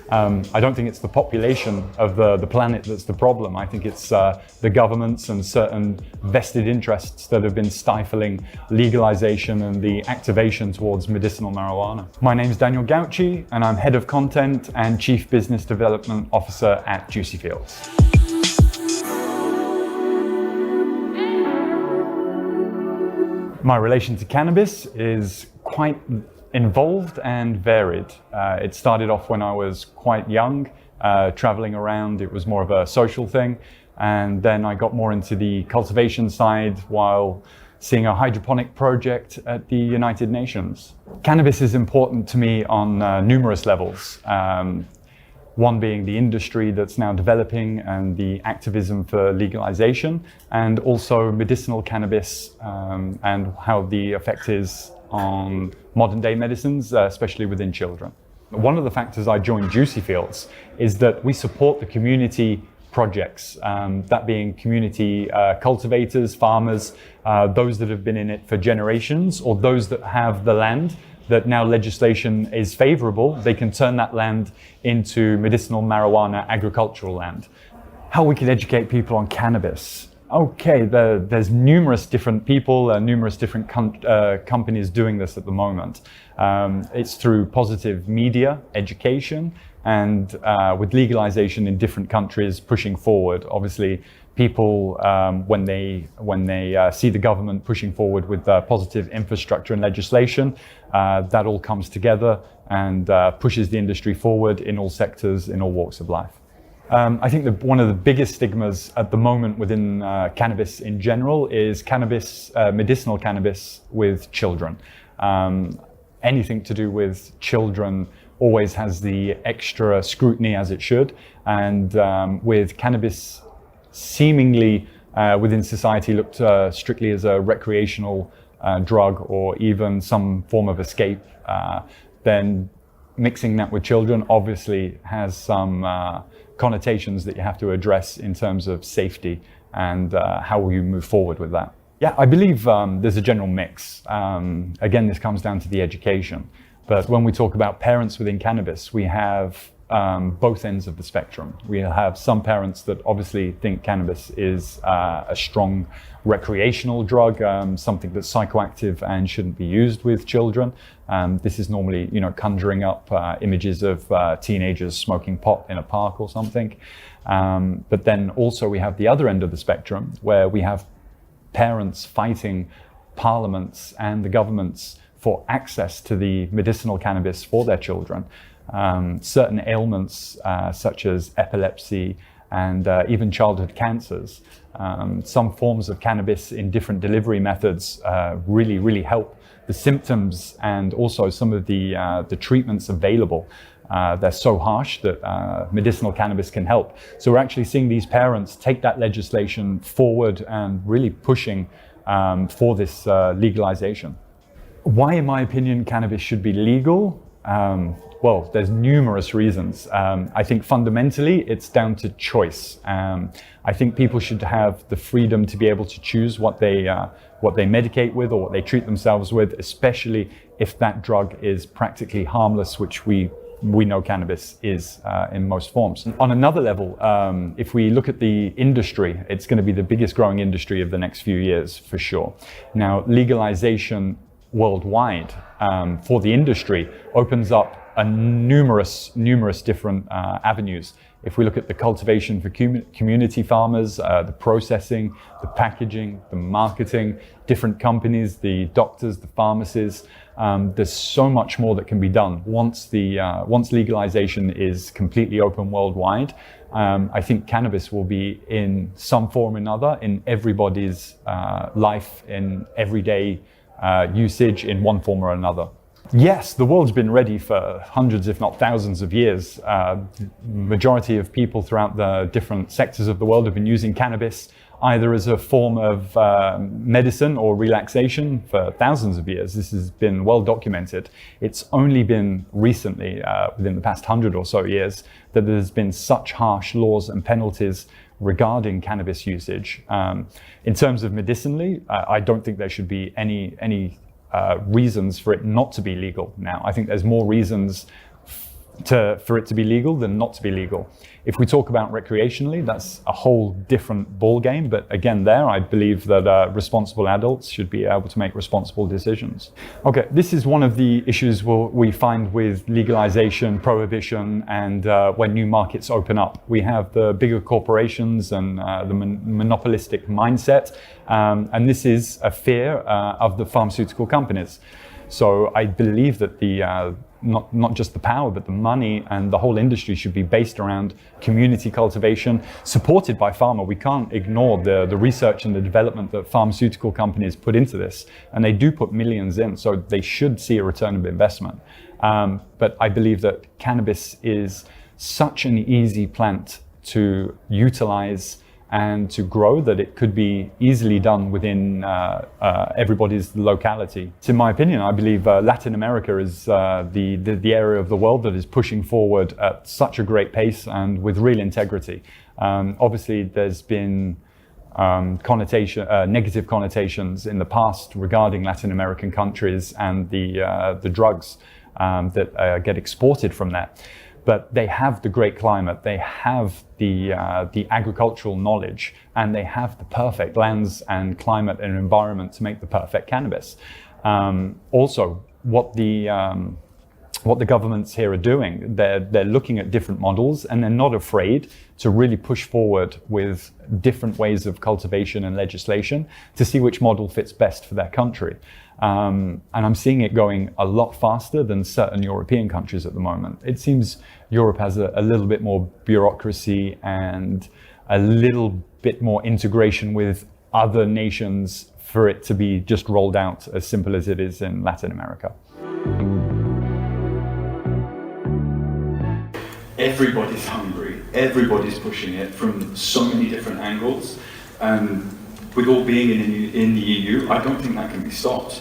I don't think it's the population of the planet that's the problem. I think it's the governments and certain vested interests that have been stifling legalization and the activation towards medicinal marijuana. My name is Daniel Gauci, and I'm Head of Content and Chief Business Development Officer at JuicyFields. My relation to cannabis is quite involved and varied. It started off when I was quite young, traveling around. It was more of a social thing. And then I got more into the cultivation side while seeing a hydroponic project at the United Nations. Cannabis is important to me on numerous levels. One being the industry that's now developing and the activism for legalization, and also medicinal cannabis and how the effect is on modern day medicines, especially within children. One of the factors I joined JuicyFields is that we support the community projects, that being community cultivators, farmers, those that have been in it for generations, or those that have the land that now legislation is favorable, they can turn that land into medicinal marijuana agricultural land. How we can educate people on cannabis. Okay, there's numerous different people, numerous different companies doing this at the moment. It's through positive media, education, and with legalization in different countries pushing forward. Obviously, people, when they see the government pushing forward with positive infrastructure and legislation, that all comes together and pushes the industry forward in all sectors, in all walks of life. I think that one of the biggest stigmas at the moment within cannabis in general is cannabis, medicinal cannabis with children. Anything to do with children always has the extra scrutiny, as it should, and with cannabis seemingly within society looked strictly as a recreational drug or even some form of escape, then mixing that with children obviously has some connotations that you have to address in terms of safety and how will you move forward with that. Yeah, I believe there's a general mix. Again, this comes down to the education. But when we talk about parents within cannabis, we have both ends of the spectrum. We have some parents that obviously think cannabis is a strong recreational drug, something that's psychoactive and shouldn't be used with children. This is normally, conjuring up images of teenagers smoking pot in a park or something. But then also we have the other end of the spectrum where we have parents fighting parliaments and the governments for access to the medicinal cannabis for their children. Certain ailments such as epilepsy and even childhood cancers. Some forms of cannabis in different delivery methods really help the symptoms and also some of the treatments available. They're so harsh that medicinal cannabis can help. So we're actually seeing these parents take that legislation forward and really pushing for this legalization. Why, in my opinion, cannabis should be legal? Well, there's numerous reasons. I think fundamentally it's down to choice. I think people should have the freedom to be able to choose what they medicate with or what they treat themselves with, especially if that drug is practically harmless, which we know cannabis is in most forms. On another level, if we look at the industry, it's going to be the biggest growing industry of the next few years for sure. Now, legalization worldwide for the industry opens up numerous different avenues. If we look at the cultivation for community farmers, the processing, the packaging, the marketing, different companies, the doctors, the pharmacies, there's so much more that can be done once legalization is completely open worldwide. I think cannabis will be in some form or another in everybody's life, in everyday usage in one form or another. Yes, the world's been ready for hundreds, if not thousands of years. Majority of people throughout the different sectors of the world have been using cannabis either as a form of medicine or relaxation for thousands of years. This has been well documented. It's only been recently, within the past 100 or so years, that there's been such harsh laws and penalties regarding cannabis usage. In terms of medicinally, I don't think there should be any reasons for it not to be legal now. I think there's more reasons for it to be legal than not to be legal. If we talk about recreationally, that's a whole different ball game. But again, there, I believe that responsible adults should be able to make responsible decisions. Okay, this is one of the issues we find with legalization, prohibition, and when new markets open up. We have the bigger corporations and the monopolistic mindset, and this is a fear of the pharmaceutical companies. So I believe that not just the power, but the money and the whole industry should be based around community cultivation, supported by pharma. We can't ignore the research and the development that pharmaceutical companies put into this, and they do put millions in, so they should see a return of investment. But I believe that cannabis is such an easy plant to utilize and to grow that it could be easily done within everybody's locality. So in my opinion, I believe Latin America is the area of the world that is pushing forward at such a great pace and with real integrity. Obviously, there's been negative connotations in the past regarding Latin American countries and the drugs that get exported from that. But they have the great climate, they have the agricultural knowledge, and they have the perfect lands and climate and environment to make the perfect cannabis. Also, what the governments here are doing, they're looking at different models, and they're not afraid to really push forward with different ways of cultivation and legislation to see which model fits best for their country. And I'm seeing it going a lot faster than certain European countries at the moment. It seems Europe has a little bit more bureaucracy and a little bit more integration with other nations for it to be just rolled out as simple as it is in Latin America. Everybody's hungry, everybody's pushing it from so many different angles. With all being in the EU, I don't think that can be stopped.